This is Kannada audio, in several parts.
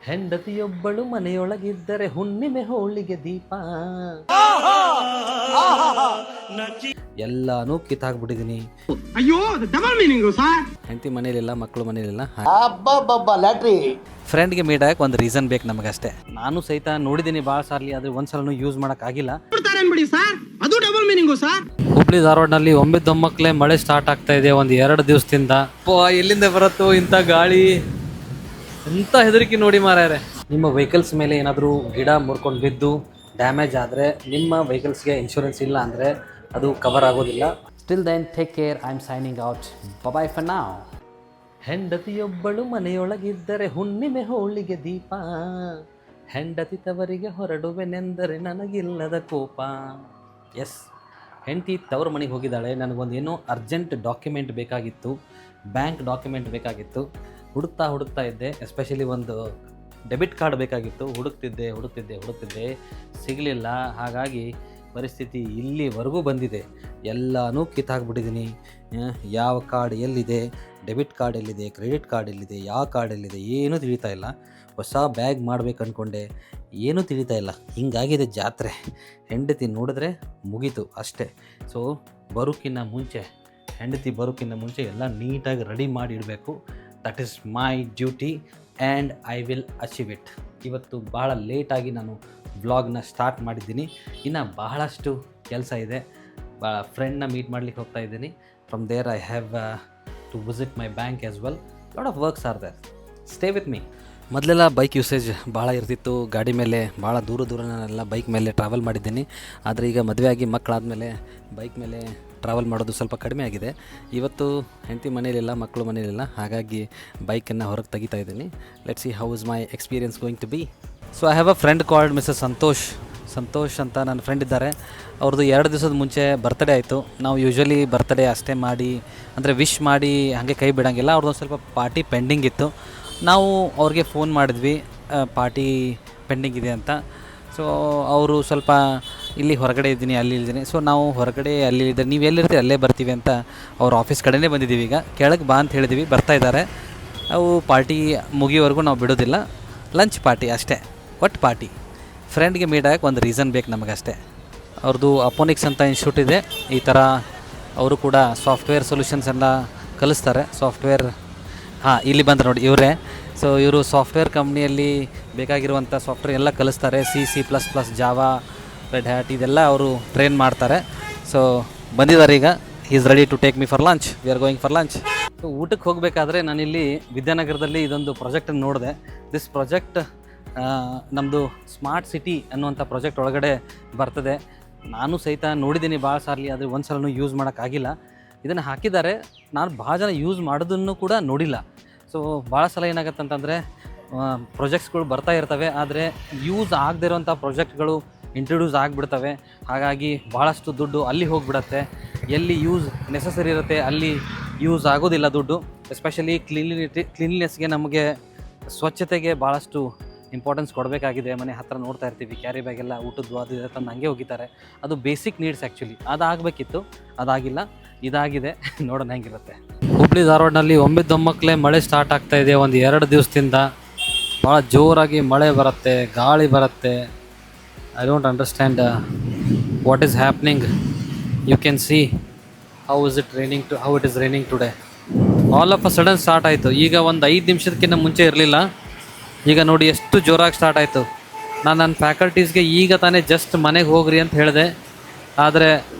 ಹೆಂಡತಿಯೊಬ್ಬಳು ಮನೆಯೊಳಗಿದ್ದರೆ ಹುಣ್ಣಿಮೆ ಹೋಳಿಗೆ ದೀಪ ಎಲ್ಲಾನು ಕಿತ್ತಾಕ್ಬಿಟ್ಟಿದೀನಿ. ಅಯ್ಯೋ ಡಬಲ್ ಮೀನಿಂಗ್ ಸರ್. ಹೆಂಡತಿ ಮನೇಲಿಲ್ಲ, ಮಕ್ಕಳು ಮನೇಲಿಲ್ಲ. ಲ್ಯಾಟ್ರಿ ಫ್ರೆಂಡ್ಗೆ ಮೀಟ್ ಆಗಕ್ಕೆ ಒಂದು ರೀಸನ್ ಬೇಕು ನಮಗಷ್ಟೇ. ನಾನು ಸಹಿತ ನೋಡಿದ್ದೀನಿ ಭಾಳ ಸಾರ್ಲಿ, ಆದರೆ ಒಂದ್ಸಲೂ ಯೂಸ್ ಮಾಡೋಕ್ಕಾಗಿಲ್ಲ. ಬಿಡಿ ಸರ್, ಅದು ಡಬಲ್ ಮೀನಿಂಗು ಸರ್. ಹುಬ್ಳಿ ಧಾರವಾಡನಲ್ಲಿ ಒಮ್ಮೆದೊಮ್ಮಕ್ಲೆ ಮಳೆ ಸ್ಟಾರ್ಟ್ ಆಗ್ತಾ ಇದೆ ಒಂದು 2 ದಿವಸದಿಂದ. ಎಲ್ಲಿಂದ ಬರುತ್ತೋ ಇಂಥ ಗಾಳಿ, ಎಂಥ ಹೆದರಿಕೆ ನೋಡಿ ಮಾರ್ಯಾರೆ. ನಿಮ್ಮ ವೆಹಿಕಲ್ಸ್ ಮೇಲೆ ಏನಾದರೂ ಗಿಡ ಮುರ್ಕೊಂಡು ಬಿದ್ದು ಡ್ಯಾಮೇಜ್ ಆದರೆ ನಿಮ್ಮ ವೆಹಿಕಲ್ಸ್ಗೆ ಇನ್ಶೂರೆನ್ಸ್ ಇಲ್ಲ ಅಂದರೆ ಅದು ಕವರ್ ಆಗೋದಿಲ್ಲ. Still then take care. I am signing out. Bye for now. ಹೆಂಡತಿಯೊಬ್ಬಳು ಮನೆಯೊಳಗಿದ್ದರೆ ಹುಣ್ಣಿಮೆ ಹೋಳಿಗೆ ದೀಪ, ಹೆಂಡತಿ ತವರಿಗೆ ಹೊರಡುವೆನೆಂದರೆ ನನಗಿಲ್ಲದ ಕೋಪ. ಎಸ್, ಹೆಂಡತಿ ತವರ ಮನೆಗೆ ಹೋಗಿದ್ದಾಳೆ. ನನಗೊಂದು ಏನೋ ಅರ್ಜೆಂಟ್ ಡಾಕ್ಯುಮೆಂಟ್ ಬೇಕಾಗಿತ್ತು, ಬ್ಯಾಂಕ್ ಡಾಕ್ಯುಮೆಂಟ್ ಬೇಕಾಗಿತ್ತು. ಹುಡುಕ್ತಾ ಇದ್ದೆ. ಎಸ್ಪೆಷಲಿ ಒಂದು ಡೆಬಿಟ್ ಕಾರ್ಡ್ ಬೇಕಾಗಿತ್ತು. ಹುಡುಕ್ತಿದ್ದೆ ಸಿಗಲಿಲ್ಲ. ಹಾಗಾಗಿ ಪರಿಸ್ಥಿತಿ ಇಲ್ಲಿವರೆಗೂ ಬಂದಿದೆ. ಎಲ್ಲನೂ ಕಿತ್ತಾಕ್ಬಿಟ್ಟಿದ್ದೀನಿ. ಯಾವ ಕಾರ್ಡ್ ಎಲ್ಲಿದೆ, ಡೆಬಿಟ್ ಕಾರ್ಡ್ ಎಲ್ಲಿದೆ, ಕ್ರೆಡಿಟ್ ಕಾರ್ಡ್ ಎಲ್ಲಿದೆ, ಯಾವ ಕಾರ್ಡ್ ಎಲ್ಲಿದೆ ಏನೂ ತಿಳಿತಾ ಇಲ್ಲ. ಹೊಸ ಬ್ಯಾಗ್ ಮಾಡ್ಬೇಕು ಅಂದ್ಕೊಂಡೆ, ಏನೂ ತಿಳಿತಾ ಇಲ್ಲ. ಹಿಂಗಾಗಿದೆ ಜಾತ್ರೆ. ಹೆಂಡತಿ ನೋಡಿದ್ರೆ ಮುಗೀತು ಅಷ್ಟೇ. ಸೊ ಹೆಂಡತಿ ಬರೋಕ್ಕಿಂತ ಮುಂಚೆ ಎಲ್ಲ ನೀಟಾಗಿ ರೆಡಿ ಮಾಡಿ ಇಡಬೇಕು. That is my duty and I will achieve it. ಇವತ್ತು ಭಾಳ ಲೇಟಾಗಿ ನಾನು ವ್ಲಾಗ್ನ ಸ್ಟಾರ್ಟ್ ಮಾಡಿದ್ದೀನಿ. ಇನ್ನು ಬಹಳಷ್ಟು ಕೆಲಸ ಇದೆ. ಭಾಳ ಫ್ರೆಂಡ್ನ ಮೀಟ್ ಮಾಡ್ಲಿಕ್ಕೆ ಹೋಗ್ತಾ ಇದ್ದೀನಿ. From there I have to visit my bank as well. Lot of works are there. Stay with me. ಮೊದಲೆಲ್ಲ ಬೈಕ್ ಯೂಸೇಜ್ ಭಾಳ ಇರ್ತಿತ್ತು. ಗಾಡಿ ಮೇಲೆ ಭಾಳ ದೂರ ನಾನೆಲ್ಲ ಬೈಕ್ ಮೇಲೆ ಟ್ರಾವೆಲ್ ಮಾಡಿದ್ದೀನಿ. ಆದರೆ ಈಗ ಮದುವೆ ಆಗಿ ಮಕ್ಕಳಾದಮೇಲೆ ಬೈಕ್ ಮೇಲೆ ಟ್ರಾವೆಲ್ ಮಾಡೋದು ಸ್ವಲ್ಪ ಕಡಿಮೆ ಆಗಿದೆ. ಇವತ್ತು ಹೆಂಡತಿ ಮನೇಲಿಲ್ಲ, ಮಕ್ಕಳು ಮನೇಲಿಲ್ಲ. ಹಾಗಾಗಿ ಬೈಕನ್ನು ಹೊರಗೆ ತೆಗಿತಾ ಇದ್ದೀನಿ. Let's see how is my experience going to be. So I have a friend called missus Santosh ಅಂತ ನನ್ನ ಫ್ರೆಂಡ್ ಇದ್ದಾರೆ. ಅವ್ರದ್ದು 2 ದಿವಸದ ಮುಂಚೆ ಬರ್ತ್ಡೇ ಆಯಿತು. ನಾವು ಯೂಶ್ವಲಿ ಬರ್ತ್ಡೇ ಅಷ್ಟೇ ಮಾಡಿ, ಅಂದರೆ ವಿಶ್ ಮಾಡಿ ಹಾಗೆ ಕೈ ಬಿಡೋಂಗಿಲ್ಲ. ಅವ್ರದ್ದೊಂದು ಸ್ವಲ್ಪ ಪಾರ್ಟಿ ಪೆಂಡಿಂಗ್ ಇತ್ತು. ನಾವು ಅವ್ರಿಗೆ ಫೋನ್ ಮಾಡಿದ್ವಿ, ಪಾರ್ಟಿ ಪೆಂಡಿಂಗ್ ಇದೆ ಅಂತ. ಸೊ ಅವರು ಸ್ವಲ್ಪ ಇಲ್ಲಿ ಹೊರಗಡೆ ಇದ್ದೀನಿ, ಅಲ್ಲಿ ಇದ್ದೀನಿ. ಸೊ ನಾವು ಹೊರಗಡೆ ಅಲ್ಲಿ ಇದ್ದರೆ ನೀವು ಎಲ್ಲಿರ್ತೀವಿ ಅಲ್ಲೇ ಬರ್ತೀವಿ ಅಂತ ಅವ್ರ ಆಫೀಸ್ ಕಡೆನೇ ಬಂದಿದ್ದೀವಿ. ಈಗ ಕೆಳಗೆ ಬಾ ಅಂತ ಹೇಳಿದ್ವಿ, ಬರ್ತಾ ಇದ್ದಾರೆ. ಅವು ಪಾರ್ಟಿ ಮುಗಿಯೋವರೆಗೂ ನಾವು ಬಿಡೋದಿಲ್ಲ. ಲಂಚ್ ಪಾರ್ಟಿ ಅಷ್ಟೇ, ಒಟ್ಟು ಪಾರ್ಟಿ. ಫ್ರೆಂಡ್ಗೆ ಮೀಟ್ ಆಗಕ್ಕೆ ಒಂದು ರೀಸನ್ ಬೇಕು ನಮಗಷ್ಟೇ. ಅವ್ರದ್ದು ಅಪೋನಿಕ್ಸ್ ಅಂತ ಇನ್ಸ್ಟಿಟ್ಯೂಟ್ ಇದೆ. ಈ ಥರ ಅವರು ಕೂಡ ಸಾಫ್ಟ್ವೇರ್ ಸೊಲ್ಯೂಷನ್ಸ್ ಎಲ್ಲ ಕಲಿಸ್ತಾರೆ. ಸಾಫ್ಟ್ವೇರ್ ಇಲ್ಲಿ ಬಂದರೆ ನೋಡಿ ಇವರೇ. ಸೊ ಇವರು ಸಾಫ್ಟ್ವೇರ್ ಕಂಪ್ನಿಯಲ್ಲಿ ಬೇಕಾಗಿರುವಂಥ ಸಾಫ್ಟ್ವೇರ್ ಎಲ್ಲ ಕಲಿಸ್ತಾರೆ. C++, ಜಾವಾ, ರೆಡ್ ಹ್ಯಾಟ್ ಇದೆಲ್ಲ ಅವರು ಟ್ರೈನ್ ಮಾಡ್ತಾರೆ. ಸೊ ಬಂದಿದ್ದಾರೆ ಈಗ. Is ready to take me for lunch. We are going for lunch. So ಊಟಕ್ಕೆ ಹೋಗಬೇಕಾದ್ರೆ ನಾನಿಲ್ಲಿ ವಿದ್ಯಾನಗರದಲ್ಲಿ ಇದೊಂದು ಪ್ರಾಜೆಕ್ಟನ್ನು ನೋಡಿದೆ. ದಿಸ್ ಪ್ರಾಜೆಕ್ಟ್ ನಮ್ಮದು ಸ್ಮಾರ್ಟ್ ಸಿಟಿ ಅನ್ನುವಂಥ ಪ್ರಾಜೆಕ್ಟ್ ಒಳಗಡೆ ಬರ್ತದೆ. ನಾನು ಸಹಿತ ನೋಡಿದ್ದೀನಿ ಭಾಳ ಸಾರ್ಲಿ, ಆದರೆ ಒಂದು ಸಲನೂ ಯೂಸ್ ಮಾಡೋಕ್ಕಾಗಿಲ್ಲ. ಇದನ್ನು ಹಾಕಿದ್ದಾರೆ. ನಾನು ಭಾಳ ಜನ ಯೂಸ್ ಮಾಡೋದನ್ನು ಕೂಡ ನೋಡಿಲ್ಲ. ಸೊ ಭಾಳ ಸಲ ಏನಾಗುತ್ತೆ ಅಂತಂದರೆ ಪ್ರಾಜೆಕ್ಟ್ಸ್ಗಳು ಬರ್ತಾ ಇರ್ತವೆ, ಆದರೆ ಯೂಸ್ ಆಗದೇ ಇರೋವಂಥ ಪ್ರಾಜೆಕ್ಟ್ಗಳು ಇಂಟ್ರೊಡ್ಯೂಸ್ ಆಗಿಬಿಡ್ತವೆ. ಹಾಗಾಗಿ ಭಾಳಷ್ಟು ದುಡ್ಡು ಅಲ್ಲಿ ಹೋಗಿಬಿಡತ್ತೆ. ಎಲ್ಲಿ ಯೂಸ್ ನೆಸಸರಿ ಇರುತ್ತೆ ಅಲ್ಲಿ ಯೂಸ್ ಆಗೋದಿಲ್ಲ ದುಡ್ಡು. ಎಸ್ಪೆಷಲಿ ಕ್ಲೀನ್ಲಿನೆಸ್ಗೆ, ನಮಗೆ ಸ್ವಚ್ಛತೆಗೆ ಭಾಳಷ್ಟು ಇಂಪಾರ್ಟೆನ್ಸ್ ಕೊಡಬೇಕಾಗಿದೆ. ಮನೆ ಹತ್ತಿರ ನೋಡ್ತಾ ಇರ್ತೀವಿ, ಕ್ಯಾರಿ ಬ್ಯಾಗೆಲ್ಲ ಊಟದ್ದು ಅದು ಇದೆ ತಂದು ಹಂಗೆ ಹೋಗಿದ್ದಾರೆ. ಅದು ಬೇಸಿಕ್ ನೀಡ್ಸ್ ಆ್ಯಕ್ಚುಲಿ. ಅದಾಗಬೇಕಿತ್ತು, ಅದಾಗಿಲ್ಲ, ಇದಾಗಿದೆ. ನೋಡೋಣ ಹೆಂಗಿರುತ್ತೆ. ಹುಬ್ಳಿ ಧಾರವಾಡನಲ್ಲಿ ಒಮ್ಮೆದೊಮ್ಮಕ್ಲೆ ಮಳೆ ಸ್ಟಾರ್ಟ್ ಆಗ್ತಾ ಇದೆ ಒಂದು 2 ದಿವಸದಿಂದ. ಭಾಳ ಜೋರಾಗಿ ಮಳೆ ಬರುತ್ತೆ, ಗಾಳಿ ಬರುತ್ತೆ. I don't understand what is happening. You can see how it is raining today. All of a sudden start ಆಯಿತು. ಈಗ ಒಂದು 5 ನಿಮಿಷಕ್ಕಿಂತ ಮುಂಚೆ ಇರಲಿಲ್ಲ. ಈಗ ನೋಡಿ ಎಷ್ಟು ಜೋರಾಗಿ ಸ್ಟಾರ್ಟ್ ಆಯಿತು. ನಾನು ನನ್ನ ಫ್ಯಾಕಲ್ಟೀಸ್ಗೆ ಈಗ ತಾನೇ ಜಸ್ಟ್ ಮನೆಗೆ ಹೋಗ್ರಿ ಅಂತ ಹೇಳಿದೆ, ಆದರೆ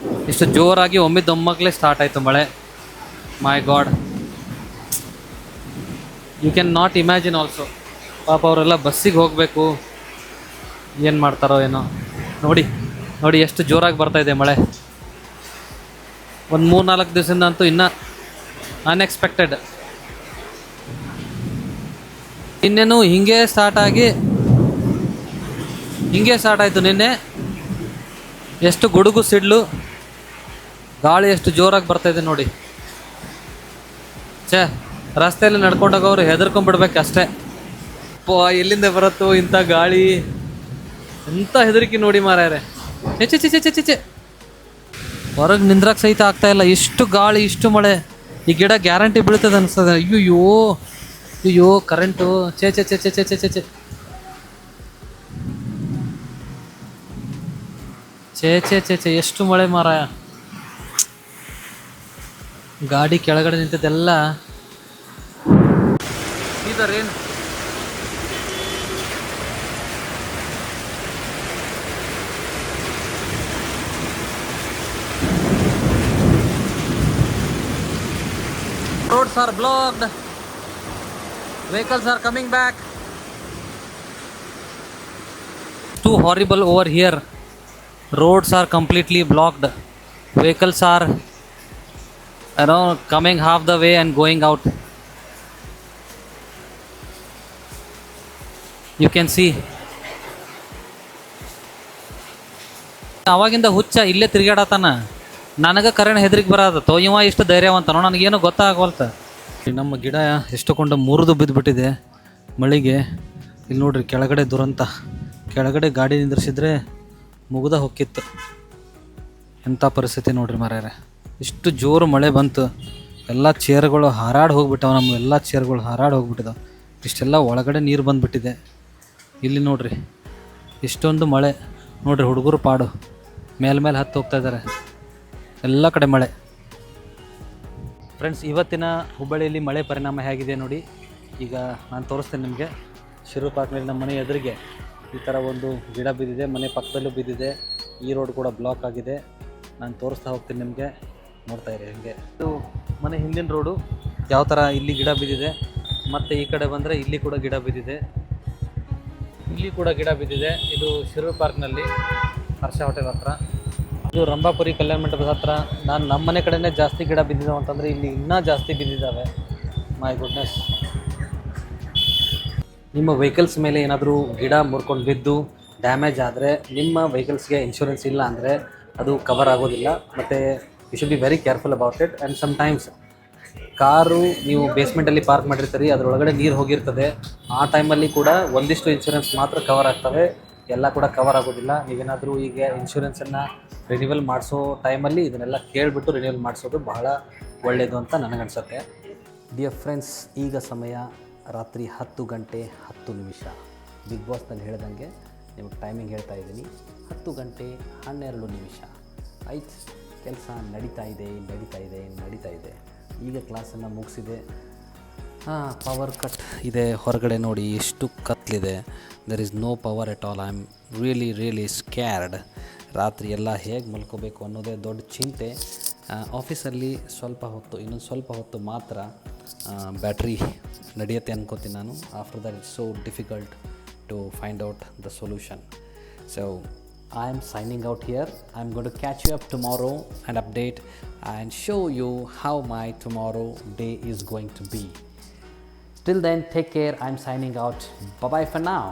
ಇಷ್ಟು ಜೋರಾಗಿ ಒಮ್ಮೆದೊಮ್ಮಕ್ಲೇ ಸ್ಟಾರ್ಟ್ ಆಯಿತು ಮಳೆ. My God, you can not imagine also. ಪಾಪ ಅವರೆಲ್ಲ ಬಸ್ಸಿಗೆ ಹೋಗಬೇಕು, ಏನು ಮಾಡ್ತಾರೋ ಏನೋ. ನೋಡಿ ಎಷ್ಟು ಜೋರಾಗಿ ಬರ್ತಾಯಿದೆ ಮಳೆ. ಒಂದು 3-4 ದಿವಸದಿಂದ ಅಂತೂ ಇನ್ನೂ ಅನ್ಎಕ್ಸ್ಪೆಕ್ಟೆಡ್. ಇನ್ನೇನು ಹಿಂಗೆ ಸ್ಟಾರ್ಟ್ ಆಯಿತು ನಿನ್ನೆ. ಎಷ್ಟು ಗುಡುಗು ಸಿಡ್ಲು, ಗಾಳಿ ಎಷ್ಟು ಜೋರಾಗಿ ಬರ್ತಾಯಿದೆ ನೋಡಿ. ರಸ್ತೆಯಲ್ಲಿ ನಡ್ಕೊಂಡೋಗವ್ರು ಹೆದರ್ಕೊಂಡ್ಬಿಡ್ಬೇಕು ಅಷ್ಟೇ. ಎಲ್ಲಿಂದ ಬರುತ್ತೋ ಇಂಥ ಗಾಳಿ, ಎಂಥ ಹೆದರಿಕೆ ನೋಡಿ ಮಾರ್ಯಾರೆ. ಚೆ ಹೊರಗೆ ನಿಂದ್ರಕ್ಕೆ ಸಹಿತ ಆಗ್ತಾಯಿಲ್ಲ. ಇಷ್ಟು ಗಾಳಿ, ಇಷ್ಟು ಮಳೆ. ಈ ಗಿಡ ಗ್ಯಾರಂಟಿ ಬೀಳ್ತದೆ ಅನಿಸ್ತದೆ. ಅಯ್ಯೋ ಕರೆಂಟು. ಚೆ ಛೇ ಎಷ್ಟು ಮಳೆ ಮಾರಾಯ. ಗಾಡಿ ಕೆಳಗಡೆ ನಿಂತಿದ್ದೆಲ್ಲ ಇದರೇನು. Roads are blocked. Vehicles are coming back. Too horrible over here. Roads are completely blocked. Vehicles are, coming half the way and going out. You can see. ಅವಾಗಿಂದ ಹುಚ್ಚ ಇಲ್ಲೇ ತಿರುಗಾಡತಾನ. ನನಗೆ ಕರೆಂಟ್ ಹೆದರಿಕೆ ಬರತ್ತೋ, ಇವ ಇಷ್ಟು ಧೈರ್ಯವಂತನೋ ನನಗೇನು ಗೊತ್ತಾಗವಲ್ತ. ನಮ್ಮ ಗಿಡ ಎಷ್ಟೊಂದು ಮುರಿದು ಬಿದ್ದುಬಿಟ್ಟಿದೆ ಮಳೆಗೆ. ಇಲ್ಲಿ ನೋಡ್ರಿ ಕೆಳಗಡೆ ದುರಂತ. ಕೆಳಗಡೆ ಗಾಡಿ ನಿಂದ್ರಿಸಿದ್ರೆ ಮುಗ್ದ ಹೊಕ್ಕಿತ್ತು. ಎಂಥ ಪರಿಸ್ಥಿತಿ ನೋಡ್ರಿ ಮಾರ್ಯಾರೆ. ಇಷ್ಟು ಜೋರು ಮಳೆ ಬಂತು. ಎಲ್ಲ ಚೇರ್ಗಳು ಹಾರಾಡಿ ಹೋಗ್ಬಿಟ್ಟವು. ನಮ್ಮ ಎಲ್ಲ ಚೇರ್ಗಳು ಹಾರಾಡಿ ಹೋಗ್ಬಿಟ್ಟಿದ್ದಾವೆ. ಇಷ್ಟೆಲ್ಲ ಒಳಗಡೆ ನೀರು ಬಂದುಬಿಟ್ಟಿದೆ. ಇಲ್ಲಿ ನೋಡ್ರಿ ಇಷ್ಟೊಂದು ಮಳೆ. ನೋಡ್ರಿ ಹುಡುಗರು ಪಾಡು ಮೇಲೆ ಹತ್ತು ಹೋಗ್ತಾ ಇದ್ದಾರೆ. ಎಲ್ಲ ಕಡೆ ಮಳೆ. ಫ್ರೆಂಡ್ಸ್, ಇವತ್ತಿನ ಹುಬ್ಬಳ್ಳಿಯಲ್ಲಿ ಮಳೆ ಪರಿಣಾಮ ಹೇಗಿದೆ ನೋಡಿ. ಈಗ ನಾನು ತೋರಿಸ್ತೇನೆ ನಿಮಗೆ. ಶಿರು ಪಾರ್ಕ್ನಲ್ಲಿ ನಮ್ಮ ಮನೆ ಎದುರಿಗೆ ಈ ಥರ ಒಂದು ಗಿಡ ಬಿದ್ದಿದೆ. ಮನೆ ಪಕ್ಕದಲ್ಲೂ ಬಿದ್ದಿದೆ. ಈ ರೋಡ್ ಕೂಡ ಬ್ಲಾಕ್ ಆಗಿದೆ. ನಾನು ತೋರಿಸ್ತಾ ಹೋಗ್ತೀನಿ ನಿಮಗೆ. ನೋಡ್ತಾ ಇರಿ ಹಂಗೆ. ಇದು ಮನೆ ಹಿಂದಿನ ರೋಡು ಯಾವ ಥರ ಇಲ್ಲಿ ಗಿಡ ಬಿದ್ದಿದೆ. ಮತ್ತು ಈ ಕಡೆ ಬಂದರೆ ಇಲ್ಲಿ ಕೂಡ ಗಿಡ ಬಿದ್ದಿದೆ. ಇಲ್ಲಿ ಕೂಡ ಗಿಡ ಬಿದ್ದಿದೆ. ಇದು ಶಿರು ಪಾರ್ಕ್ನಲ್ಲಿ ಹರ್ಷ ಹೋಟೆಲ್ ಹತ್ರ. ಇದು ರಂಭಾಪುರಿ ಕಲ್ಯಾಣ ಮಂಟಪದ ಹತ್ರ. ನಮ್ಮ ಮನೆ ಕಡೆನೇ ಜಾಸ್ತಿ ಗಿಡ ಬಿದ್ದಿದ್ದಾವೆ ಅಂತಂದರೆ ಇಲ್ಲಿ ಇನ್ನೂ ಜಾಸ್ತಿ ಬಿದ್ದಿದ್ದಾವೆ. My goodness. ನಿಮ್ಮ ವೆಹಿಕಲ್ಸ್ ಮೇಲೆ ಏನಾದರೂ ಗಿಡ ಮುರ್ಕೊಂಡು ಬಿದ್ದು ಡ್ಯಾಮೇಜ್ ಆದರೆ ನಿಮ್ಮ ವೆಹಿಕಲ್ಸ್ಗೆ ಇನ್ಶೂರೆನ್ಸ್ ಇಲ್ಲ ಅಂದರೆ ಅದು ಕವರ್ ಆಗೋದಿಲ್ಲ. ಮತ್ತು you should be very careful about it. And sometimes car ನೀವು ಬೇಸ್ಮೆಂಟಲ್ಲಿ ಪಾರ್ಕ್ ಮಾಡಿರ್ತೀರಿ, ಅದರೊಳಗಡೆ ನೀರು ಹೋಗಿರ್ತದೆ. ಆ ಟೈಮಲ್ಲಿ ಕೂಡ ಒಂದಿಷ್ಟು ಇನ್ಶೂರೆನ್ಸ್ ಮಾತ್ರ ಕವರ್ ಆಗ್ತವೆ, ಎಲ್ಲ ಕೂಡ ಕವರ್ ಆಗೋದಿಲ್ಲ. ನೀವೇನಾದರೂ ಈಗ ಇನ್ಶೂರೆನ್ಸನ್ನು ರಿನ್ಯೂವಲ್ ಮಾಡಿಸೋ ಟೈಮಲ್ಲಿ ಇದನ್ನೆಲ್ಲ ಕೇಳಿಬಿಟ್ಟು ರಿನ್ಯೂವಲ್ ಮಾಡಿಸೋದು ಬಹಳ ಒಳ್ಳೆಯದು ಅಂತ ನನಗನ್ಸುತ್ತೆ. ಡಿಯರ್ ಫ್ರೆಂಡ್ಸ್, ಈಗ ಸಮಯ ರಾತ್ರಿ 10 ಗಂಟೆ 10 ನಿಮಿಷ. ಬಿಗ್ ಬಾಸ್ನಲ್ಲಿ ಹೇಳ್ದಂಗೆ ನಿಮಗೆ ಟೈಮಿಂಗ್ ಹೇಳ್ತಾ ಇದ್ದೀನಿ. 10 ಗಂಟೆ 12 ನಿಮಿಷ ಆಯ್ತು. ಕೆಲಸ ನಡೀತಾ ಇದೆ. ಈಗ ಕ್ಲಾಸನ್ನು ಮುಗಿಸಿದೆ. ಪವರ್ ಕಟ್ ಇದೆ ಹೊರಗಡೆ ನೋಡಿ, ಎಷ್ಟು ಕತ್ಲಿದೆ. There is no power at all. I am really scared. ರಾತ್ರಿ ಎಲ್ಲ ಹೇಗೆ ಮಲ್ಕೋಬೇಕು ಅನ್ನೋದೇ ದೊಡ್ಡ ಚಿಂತೆ. ಆಫೀಸಲ್ಲಿ ಇನ್ನೊಂದು ಸ್ವಲ್ಪ ಹೊತ್ತು ಮಾತ್ರ ಬ್ಯಾಟ್ರಿ ನಡೆಯುತ್ತೆ ಅನ್ಕೋತೀನಿ ನಾನು. After that it's so difficult to find out the solution. So I am signing out here. I am going to catch you up tomorrow and update and show you how my tomorrow day is going to be. Till then, take care. I am signing out. Bye-bye for now.